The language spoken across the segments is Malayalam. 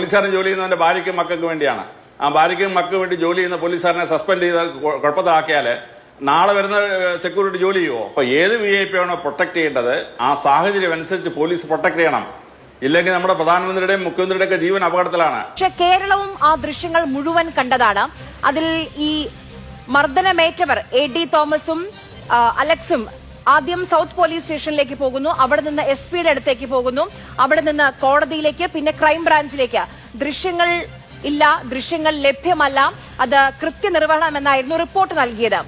പോലീസുകാരൻ ജോലി ചെയ്യുന്നതിന്റെ ഭാര്യയ്ക്കും മക്കൾക്ക് വേണ്ടിയാണ്. ആ ഭാര്യയ്ക്കും മക്കൾക്ക് വേണ്ടി ജോലി ചെയ്യുന്ന പോലീസുകാരനെ സസ്പെൻഡ് ചെയ്താൽ കുഴപ്പത്തിലാക്കിയാല് നാളെ വരുന്ന സെക്യൂരിറ്റി ജോലി ചെയ്യുമോ? അപ്പൊ ഏത് VIP ആണോ പ്രൊട്ടക്ട് ചെയ്യേണ്ടത് ആ സാഹചര്യം അനുസരിച്ച് പോലീസ് പ്രൊട്ടക്ട് ചെയ്യണം. ഇല്ലെങ്കിൽ നമ്മുടെ പ്രധാനമന്ത്രിയുടെയും മുഖ്യമന്ത്രിയുടെ ഒക്കെ ജീവൻ അപകടത്തിലാണ്. പക്ഷെ കേരളവും ആ ദൃശ്യങ്ങൾ മുഴുവൻ കണ്ടതാണ്. അതിൽ ഈ മർദ്ദനമേറ്റവർ AD തോമസും അലക്സും ആദ്യം സൗത്ത് പോലീസ് സ്റ്റേഷനിലേക്ക് പോകുന്നു, അവിടെ നിന്ന് SP-യുടെ അടുത്തേക്ക് പോകുന്നു, അവിടെ നിന്ന് കോടതിയിലേക്ക്, പിന്നെ ക്രൈംബ്രാഞ്ചിലേക്ക്. ദൃശ്യങ്ങൾ ഇല്ല, ദൃശ്യങ്ങൾ ലഭ്യമല്ല, അത് കൃത്യനിർവഹണമെന്നായിരുന്നു റിപ്പോർട്ട് നൽകിയത്.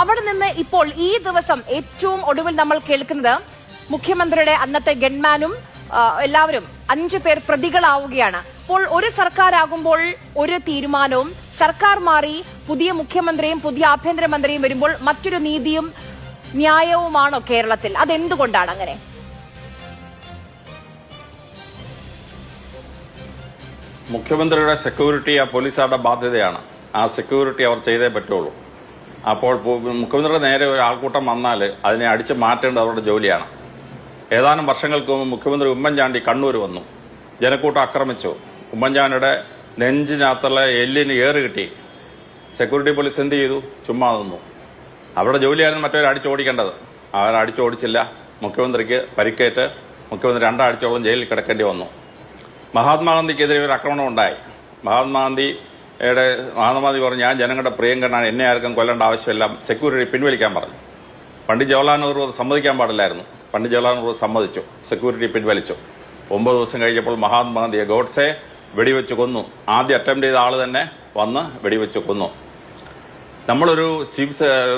അവിടെ നിന്ന് ഇപ്പോൾ ഈ ദിവസം ഏറ്റവും ഒടുവിൽ നമ്മൾ കേൾക്കുന്നത് മുഖ്യമന്ത്രിയുടെ അന്നത്തെ ഗൺമാനും എല്ലാവരും 5 പേർ പ്രതികളാവുകയാണ്. അപ്പോൾ ഒരു സർക്കാരാകുമ്പോൾ ഒരു തീരുമാനവും, സർക്കാർ മാറി പുതിയ മുഖ്യമന്ത്രിയും പുതിയ ആഭ്യന്തരമന്ത്രിയും വരുമ്പോൾ മറ്റൊരു നീതിയും ന്യായവുമാണോ കേരളത്തിൽ? അതെന്തുകൊണ്ടാണ് അങ്ങനെ? മുഖ്യമന്ത്രിയുടെ സെക്യൂരിറ്റി ആ പോലീസുകാരുടെ ബാധ്യതയാണ്. ആ സെക്യൂരിറ്റി അവർ ചെയ്തേ പറ്റുള്ളൂ. അപ്പോൾ മുഖ്യമന്ത്രിയുടെ നേരെ ഒരു ആൾക്കൂട്ടം വന്നാൽ അതിനെ അടിച്ചു മാറ്റേണ്ടത് അവരുടെ ജോലിയാണ്. ഏതാനും വർഷങ്ങൾക്ക് മുമ്പ് മുഖ്യമന്ത്രി ഉമ്മൻചാണ്ടി കണ്ണൂർ വന്നു, ജനക്കൂട്ടം ആക്രമിച്ചു. ഉമ്മൻചാണ്ടിയുടെ നെഞ്ചിനകത്തുള്ള എല്ലിന് ഏറ് കിട്ടി. സെക്യൂരിറ്റി പോലീസ് എന്ത് ചെയ്തു? ചുമ്മാ നിന്നു. അവരുടെ ജോലിയായിരുന്നു മറ്റവരെ അടിച്ചോടിക്കേണ്ടത്. അവരെ അടിച്ചോടിച്ചില്ല. മുഖ്യമന്ത്രിക്ക് പരിക്കേറ്റ് മുഖ്യമന്ത്രി 2 ആഴ്ചയോളം ജയിലിൽ കിടക്കേണ്ടി വന്നു. മഹാത്മാഗാന്ധിക്കെതിരെ ഒരു ആക്രമണം ഉണ്ടായി. മഹാത്മാഗാന്ധി പറഞ്ഞു, ഞാൻ ജനങ്ങളുടെ പ്രിയങ്കരനാണ്, എന്നെ ആർക്കും കൊല്ലേണ്ട ആവശ്യമില്ല, സെക്യൂരിറ്റി പിൻവലിക്കാൻ പറഞ്ഞു. പണ്ഡിറ്റ് ജവഹർലാൽ നെഹ്റു അത് സമ്മതിക്കാൻ പാടില്ലായിരുന്നു. പണ്ഡിറ്റ് ജവഹർലാൽ നെഹ്റു സമ്മതിച്ചു, സെക്യൂരിറ്റി പിൻവലിച്ചു. 9 ദിവസം കഴിഞ്ഞപ്പോൾ മഹാത്മാഗാന്ധിയെ ഗോഡ്സെ വെടിവെച്ച് കൊന്നു. ആദ്യം അറ്റംപ്റ്റ് ചെയ്ത ആള് തന്നെ വന്ന് വെടിവെച്ച് കൊന്നു. നമ്മളൊരു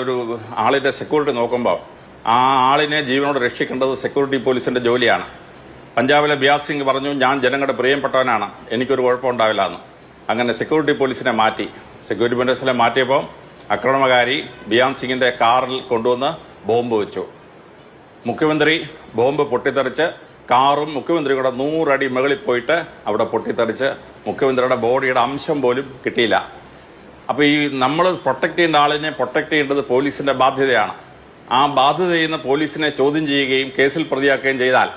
ഒരു ആളിന്റെ സെക്യൂരിറ്റി നോക്കുമ്പോൾ ആ ആളിനെ ജീവനോട് രക്ഷിക്കേണ്ടത് സെക്യൂരിറ്റി പോലീസിന്റെ ജോലിയാണ്. പഞ്ചാബിലെ ബിയാസ് സിംഗ് പറഞ്ഞു, ഞാൻ ജനങ്ങളുടെ പ്രിയപ്പെട്ടവനാണ്, എനിക്കൊരു കുഴപ്പമുണ്ടാവില്ല എന്ന്. അങ്ങനെ സെക്യൂരിറ്റി പോലീസിനെ മാറ്റി. സെക്യൂരിറ്റി പോലീസിനെ മാറ്റിയപ്പോൾ ആക്രമണകാരി ബിയാസ് സിംഗിന്റെ കാറിൽ കൊണ്ടുവന്ന് ബോംബ് വെച്ചു. മുഖ്യമന്ത്രി ബോംബ് പൊട്ടിത്തെറിച്ച് കാറും മുഖ്യമന്ത്രിയുടെ 100 അടി മുകളിൽ പോയിട്ട് അവിടെ പൊട്ടിത്തെറിച്ച് മുഖ്യമന്ത്രിയുടെ ബോഡിയുടെ അംശം പോലും കിട്ടിയില്ല. അപ്പൊ ഈ നമ്മൾ പ്രൊട്ടക്ട് ചെയ്യേണ്ട ആളിനെ പ്രൊട്ടക്ട് ചെയ്യേണ്ടത് പോലീസിന്റെ ബാധ്യതയാണ്. ആ ബാധ്യത ചെയ്യുന്ന പോലീസിനെ ചോദ്യം ചെയ്യുകയും കേസിൽ പ്രതിയാക്കുകയും ചെയ്താൽ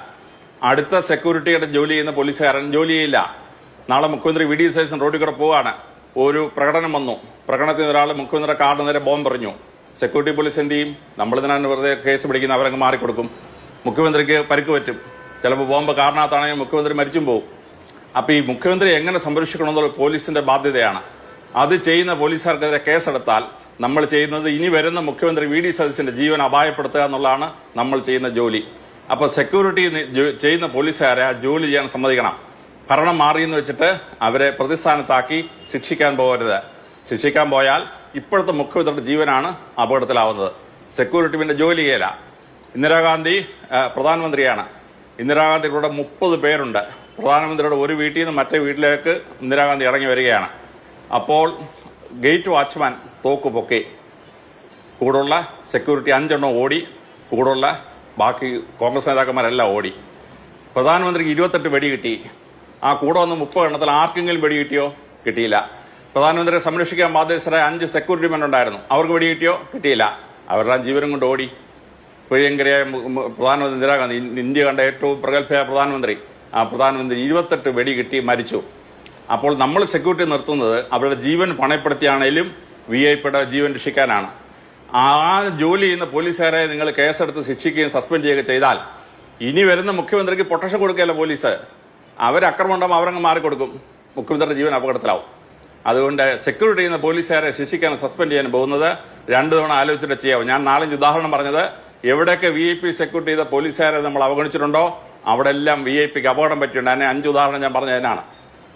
അടുത്ത സെക്യൂരിറ്റിയുടെ ജോലി ചെയ്യുന്ന പോലീസുകാരൻ ജോലി ചെയ്യില്ല. നാളെ മുഖ്യമന്ത്രി VD സതീശൻ റോഡിൽ കൂടെ പോവാണ്, ഒരു പ്രകടനം വന്നു, പ്രകടനത്തിൽ ഒരാൾ മുഖ്യമന്ത്രിയുടെ കാറിന് നേരെ ബോംബ് എറിഞ്ഞു. സെക്യൂരിറ്റി പോലീസ് എന്ത് ചെയ്യും? നമ്മളിതിനാണ് വെറുതെ കേസ് പിടിക്കുന്ന, അവരങ്ങ് മാറിക്കൊടുക്കും. മുഖ്യമന്ത്രിക്ക് പരിക്ക് പറ്റും, ചിലപ്പോൾ ബോംബ് കാരണത്താണെങ്കിൽ മുഖ്യമന്ത്രി മരിച്ചും പോകും. അപ്പൊ ഈ മുഖ്യമന്ത്രി എങ്ങനെ സംരക്ഷിക്കണമെന്നുള്ള പോലീസിന്റെ ബാധ്യതയാണ്. അത് ചെയ്യുന്ന പോലീസുകാർക്കെതിരെ കേസെടുത്താൽ നമ്മൾ ചെയ്യുന്നത് ഇനി വരുന്ന മുഖ്യമന്ത്രി VD സതീശന്റെ ജീവൻ അപായപ്പെടുത്തുക എന്നുള്ളതാണ് നമ്മൾ ചെയ്യുന്ന ജോലി. അപ്പൊ സെക്യൂരിറ്റി ചെയ്യുന്ന പോലീസുകാരെ ആ ജോലി ചെയ്യാൻ സമ്മതിക്കണം. ഭരണം മാറിയെന്ന് വെച്ചിട്ട് അവരെ പ്രതിസ്ഥാനത്താക്കി ശിക്ഷിക്കാൻ പോകരുത്. ശിക്ഷിക്കാൻ പോയാൽ ഇപ്പോഴത്തെ മുഖ്യമന്ത്രിയുടെ ജീവനാണ് അപകടത്തിലാവുന്നത്. സെക്യൂരിറ്റി പിന്നെ ജോലി ചെയ്യല. ഇന്ദിരാഗാന്ധി പ്രധാനമന്ത്രിയാണ്. ഇന്ദിരാഗാന്ധിയുടെ 30 പേരുണ്ട്. പ്രധാനമന്ത്രിയുടെ ഒരു വീട്ടിൽ നിന്ന് മറ്റേ വീട്ടിലേക്ക് ഇന്ദിരാഗാന്ധി ഇറങ്ങി വരികയാണ്. അപ്പോൾ ഗേറ്റ് വാച്ച്മാൻ തോക്ക് പൊക്കി, കൂടുള്ള സെക്യൂരിറ്റി 5 എണ്ണം ഓടി, കൂടുള്ള ബാക്കി കോൺഗ്രസ് നേതാക്കന്മാരെല്ലാം ഓടി. പ്രധാനമന്ത്രിക്ക് 28 വെടി കിട്ടി. ആ കൂടെ വന്ന് 30 എണ്ണത്തിൽ ആർക്കെങ്കിലും വെടി കിട്ടിയോ? കിട്ടിയില്ല. പ്രധാനമന്ത്രിയെ സംരക്ഷിക്കാൻ ബാധ്യസ്ഥരായ 5 സെക്യൂരിറ്റി മെൻ ഉണ്ടായിരുന്നു, അവർക്ക് വെടി കിട്ടിയോ? കിട്ടിയില്ല. അവരുടെ ജീവനും കൊണ്ട് ഓടി. പ്രിയങ്കരയായ പ്രധാനമന്ത്രി ഇന്ദിരാഗാന്ധി, ഇന്ത്യ കണ്ട ഏറ്റവും പ്രഗത്ഭയായ പ്രധാനമന്ത്രി, ആ പ്രധാനമന്ത്രി 28 വെടി കിട്ടി മരിച്ചു. അപ്പോൾ നമ്മൾ സെക്യൂരിറ്റി നിർത്തുന്നത് അവരുടെ ജീവൻ പണയപ്പെടുത്തിയാണേലും VIP-യുടെ ജീവൻ രക്ഷിക്കാനാണ്. ആ ജോലി ചെയ്യുന്ന പോലീസുകാരെ നിങ്ങൾ കേസെടുത്ത് ശിക്ഷിക്കുകയും സസ്പെൻഡ് ചെയ്യുകയും ചെയ്താൽ ഇനി വരുന്ന മുഖ്യമന്ത്രിക്ക് പ്രൊട്ടക്ഷൻ കൊടുക്കുകയല്ല പോലീസ്. അവരക്രമം ഉണ്ടാകുമ്പോൾ അവരങ്ങ് മാറിക്കൊടുക്കും, മുഖ്യമന്ത്രിയുടെ ജീവൻ അപകടത്തിലാവും. അതുകൊണ്ട് സെക്യൂരിറ്റി ചെയ്യുന്ന പോലീസുകാരെ ശിക്ഷിക്കാനും സസ്പെൻഡ് ചെയ്യാനും പോകുന്നത് 2 തവണ ആലോചിച്ചിട്ട് ചെയ്യാവും. ഞാൻ 4-5 ഉദാഹരണം പറഞ്ഞത്, എവിടെയൊക്കെ VIP സെക്യൂരിറ്റി ചെയ്ത പോലീസുകാരെ നമ്മൾ അവഗണിച്ചിട്ടുണ്ടോ അവിടെ എല്ലാം VIP-ക്ക് അപകടം പറ്റിയിട്ടുണ്ട്. അതിനെ 5 ഉദാഹരണം ഞാൻ പറഞ്ഞതിനാണ്.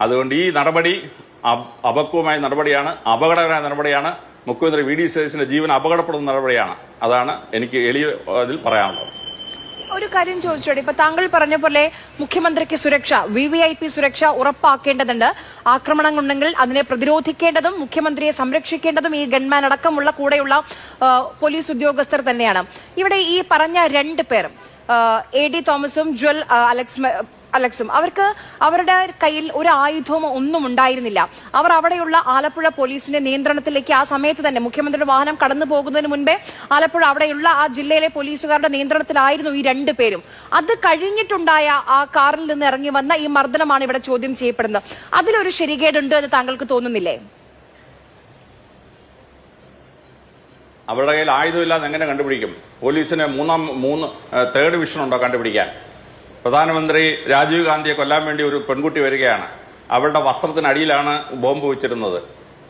അതുകൊണ്ട് ഈ നടപടി അപക്വമായ നടപടിയാണ്, അപകടകരമായ നടപടിയാണ്. മുഖ്യമന്ത്രി VD സതീശന്റെ ജീവൻ അപകടപ്പെടുന്ന നടപടിയാണ്. അതാണ് എനിക്ക് ഇതിൽ പറയാനുള്ളത്. ഒരു കാര്യം ചോദിച്ചോട്ടെ, ഇപ്പൊ താങ്കൾ പറഞ്ഞ പോലെ മുഖ്യമന്ത്രിക്ക് സുരക്ഷ, VVIP സുരക്ഷ ഉറപ്പാക്കേണ്ടതുണ്ട്. ആക്രമണം ഉണ്ടെങ്കിൽ അതിനെ പ്രതിരോധിക്കേണ്ടതും മുഖ്യമന്ത്രിയെ സംരക്ഷിക്കേണ്ടതും ഈ ഗൺമാൻ അടക്കമുള്ള കൂടെയുള്ള പോലീസ് ഉദ്യോഗസ്ഥർ തന്നെയാണ്. ഇവിടെ ഈ പറഞ്ഞ 2 പേർ AD തോമസും അലക്സ് അലക്സും അവർക്ക് അവരുടെ കയ്യിൽ ഒരു ആയുധവും ഒന്നും ഉണ്ടായിരുന്നില്ല. അവർ അവിടെയുള്ള ആലപ്പുഴ പോലീസിന്റെ നിയന്ത്രണത്തിലേക്ക് ആ സമയത്ത് തന്നെ മുഖ്യമന്ത്രിയുടെ വാഹനം കടന്നു പോകുന്നതിന് മുൻപേ ആലപ്പുഴ അവിടെയുള്ള ആ ജില്ലയിലെ പോലീസുകാരുടെ നിയന്ത്രണത്തിലായിരുന്നു ഈ രണ്ടുപേരും. അത് കഴിഞ്ഞിട്ടുണ്ടായ ആ കാറിൽ നിന്ന് ഇറങ്ങി വന്ന ഈ മർദ്ദനമാണ് ഇവിടെ ചോദ്യം ചെയ്യപ്പെടുന്നത്. അതിലൊരു ശരികേടുണ്ട് എന്ന് താങ്കൾക്ക് തോന്നുന്നില്ലേ? അവരുടെ കയ്യിൽ ആയുധമില്ലാതെ എങ്ങനെ കണ്ടുപിടിക്കും? പോലീസിന് തേർഡ് വിഷൻ ഉണ്ടോ കണ്ടുപിടിക്കാൻ? പ്രധാനമന്ത്രി രാജീവ് ഗാന്ധിയെ കൊല്ലാൻ വേണ്ടി ഒരു പെൺകുട്ടി വരികയാണ്. അവളുടെ വസ്ത്രത്തിനടിയിലാണ് ബോംബ് വെച്ചിരുന്നത്.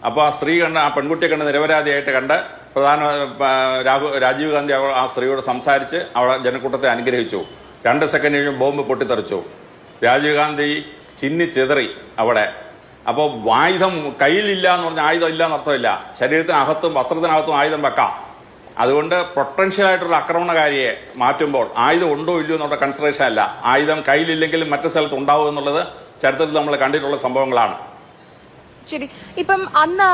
അപ്പോൾ ആ സ്ത്രീ കണ്ട്, ആ പെൺകുട്ടിയെ കണ്ട് നിരപരാധിയായിട്ട് കണ്ട് രാജീവ് ഗാന്ധി ആ സ്ത്രീയോട് സംസാരിച്ച് അവളെ ജനക്കൂട്ടത്തെ അനുഗ്രഹിച്ചു. 2 സെക്കൻഡ് കഴിഞ്ഞ് ബോംബ് പൊട്ടിത്തെറിച്ചു. രാജീവ് ഗാന്ധി ചിന്നിച്ചെതറി അവിടെ. അപ്പോൾ ആയുധം കയ്യിലില്ല എന്ന് പറഞ്ഞാൽ ആയുധം ഇല്ല എന്നർത്ഥമില്ല. ശരീരത്തിനകത്തും വസ്ത്രത്തിനകത്തും ആയുധം വെക്കാം. അതുകൊണ്ട് പൊട്ടൻഷ്യൽ ആയിട്ടുള്ള ആക്രമണകാരിയെ മാറ്റുമ്പോൾ ആയുധം ഉണ്ടോ ഇല്ലയോ എന്നുള്ള കൺസിഡറേഷൻ അല്ല, ആയുധം കയ്യിലില്ലെങ്കിലും മറ്റു സ്ഥലത്ത് ഉണ്ടാവും എന്നുള്ളത് ചരിത്രത്തിൽ നമ്മൾ കണ്ടിട്ടുള്ള സംഭവങ്ങളാണ്. ശരി, ഇപ്പം അന്ന്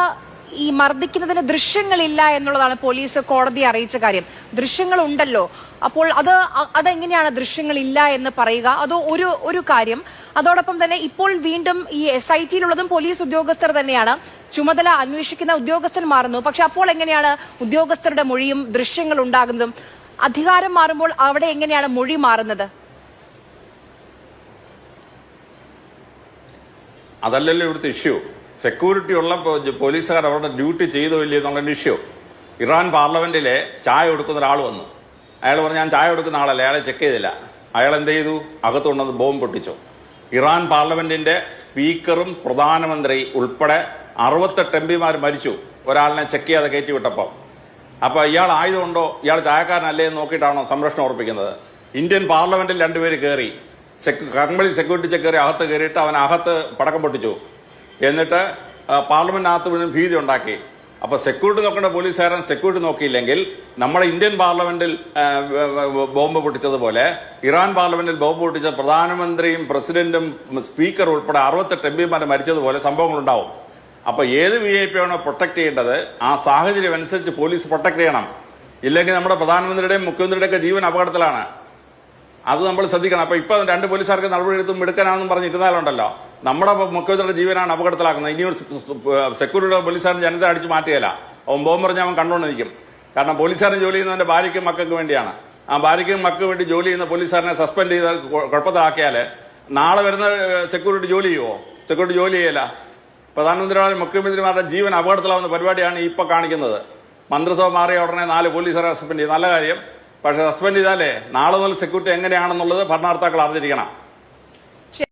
ഈ മർദ്ദിക്കുന്നതിന് ദൃശ്യങ്ങളില്ല എന്നുള്ളതാണ് പോലീസ് കോടതിയെ അറിയിച്ച കാര്യം. ദൃശ്യങ്ങൾ ഉണ്ടല്ലോ, അപ്പോൾ അതെങ്ങനെയാണ് ദൃശ്യങ്ങളില്ല എന്ന് പറയുക? അതോ ഒരു കാര്യം, അതോടൊപ്പം തന്നെ ഇപ്പോൾ വീണ്ടും ഈ SIT-യിലുള്ളതും പോലീസ് ഉദ്യോഗസ്ഥർ തന്നെയാണ്, ചുമതല അന്വേഷിക്കുന്ന ഉദ്യോഗസ്ഥൻ മാറുന്നു. പക്ഷെ അപ്പോൾ എങ്ങനെയാണ് ഉദ്യോഗസ്ഥരുടെ മൊഴിയും ദൃശ്യങ്ങൾ ഉണ്ടാകുന്നതും? അധികാരം മാറുമ്പോൾ അവിടെ എങ്ങനെയാണ് മൊഴി മാറുന്നത്? അതല്ലല്ലോ ഇവിടുത്തെ ഇഷ്യൂ. സെക്യൂരിറ്റി ഉള്ള പോലീസുകാർ അവരുടെ ഡ്യൂട്ടി ചെയ്തോ ഇല്ലയോ എന്നുള്ള ഇഷ്യൂ. ഇറാൻ പാർലമെന്റിലെ ചായ കൊടുക്കുന്ന ഒരാൾ വന്നു. അയാൾ പറഞ്ഞു ഞാൻ ചായ കൊടുക്കുന്ന ആളല്ല, അയാളെ ചെക്ക് ചെയ്തില്ല. അയാൾ എന്ത് ചെയ്തു? അകത്തുകൊണ്ടത് ബോംബ് പൊട്ടിച്ചു. ഇറാൻ പാർലമെന്റിന്റെ സ്പീക്കറും പ്രധാനമന്ത്രി ഉൾപ്പെടെ 68 MP മരിച്ചു ഒരാളിനെ ചെക്ക് ചെയ്യാതെ കയറ്റി വിട്ടപ്പോൾ. അപ്പൊ ഇയാൾ ആയുധമുണ്ടോ, ഇയാൾ ചായക്കാരനല്ലേ എന്ന് നോക്കിയിട്ടാണോ സംരക്ഷണം ഉറപ്പിക്കുന്നത്? ഇന്ത്യൻ പാർലമെന്റിൽ 2 പേര് കയറി, കമ്പളി സെക്യൂരിറ്റി ചെക്ക് കയറി അകത്ത് കയറിയിട്ട് അവൻ അകത്ത് പടക്കം പൊട്ടിച്ചു. എന്നിട്ട് പാർലമെന്റിനകത്ത് വീണ്ടും ഭീതി ഉണ്ടാക്കി. അപ്പൊ സെക്യൂരിറ്റി നോക്കേണ്ട പോലീസുകാരൻ സെക്യൂരിറ്റി നോക്കിയില്ലെങ്കിൽ നമ്മുടെ ഇന്ത്യൻ പാർലമെന്റിൽ ബോംബ് പൊട്ടിച്ചതുപോലെ ഇറാൻ പാർലമെന്റിൽ ബോംബ് പൊട്ടിച്ച പ്രധാനമന്ത്രിയും പ്രസിഡന്റും സ്പീക്കർ ഉൾപ്പെടെ 68 MP മരിച്ചതുപോലെ സംഭവങ്ങൾ ഉണ്ടാവും. അപ്പൊ ഏത് VIP ആണോ പ്രൊട്ടക്ട് ചെയ്യേണ്ടത് ആ സാഹചര്യം അനുസരിച്ച് പോലീസ് പ്രൊട്ടക്ട് ചെയ്യണം. ഇല്ലെങ്കിൽ നമ്മുടെ പ്രധാനമന്ത്രിയുടെയും മുഖ്യമന്ത്രിയുടെ ഒക്കെ ജീവൻ അപകടത്തിലാണ്. അത് നമ്മൾ ശ്രദ്ധിക്കണം. അപ്പൊ ഇപ്പൊ 2 പോലീസുകാർക്ക് നടപടി എടുത്തും എടുക്കാനാണെന്നും പറഞ്ഞിരുന്നാലുണ്ടല്ലോ, നമ്മുടെ മുഖ്യമന്ത്രിയുടെ ജീവനാണ് അപകടത്തിലാക്കുന്നത്. ഇനിയൊരു സെക്യൂരിറ്റി പോലീസുകാരൻ ജനത്തെ അടിച്ചു മാറ്റുകയില്ല. അവൻ ബോംബ് പറഞ്ഞാൽ അവൻ കണ്ടുകൊണ്ട് നിൽക്കും. കാരണം പോലീസുകാരൻ ജോലി ചെയ്യുന്നതിന്റെ ഭാര്യയ്ക്കും മക്കൾക്ക് വേണ്ടിയാണ്. ആ ഭാര്യയ്ക്കും മക്കൾക്ക് വേണ്ടി ജോലി ചെയ്യുന്ന പോലീസുകാരനെ സസ്പെൻഡ് ചെയ്താൽ കുഴപ്പത്തിലാക്കിയാല് നാളെ വരുന്ന സെക്യൂരിറ്റി ജോലി ചെയ്യുമോ? സെക്യൂരിറ്റി ജോലി ചെയ്യില്ല. പ്രധാനമന്ത്രിമാരും മുഖ്യമന്ത്രിമാരുടെ ജീവൻ അപകടത്തിലാവുന്ന പരിപാടിയാണ് ഇപ്പൊ കാണിക്കുന്നത്. മന്ത്രിസഭ മാറിയ ഉടനെ 4 പോലീസുകാരെ സസ്പെൻഡ് ചെയ്യും, നല്ല കാര്യം. പക്ഷെ സസ്പെൻഡ് ചെയ്താലേ നാളെ മുതൽ സെക്യൂരിറ്റി എങ്ങനെയാണെന്നുള്ളത് ഭരണകർത്താക്കൾ അറിഞ്ഞിരിക്കണം.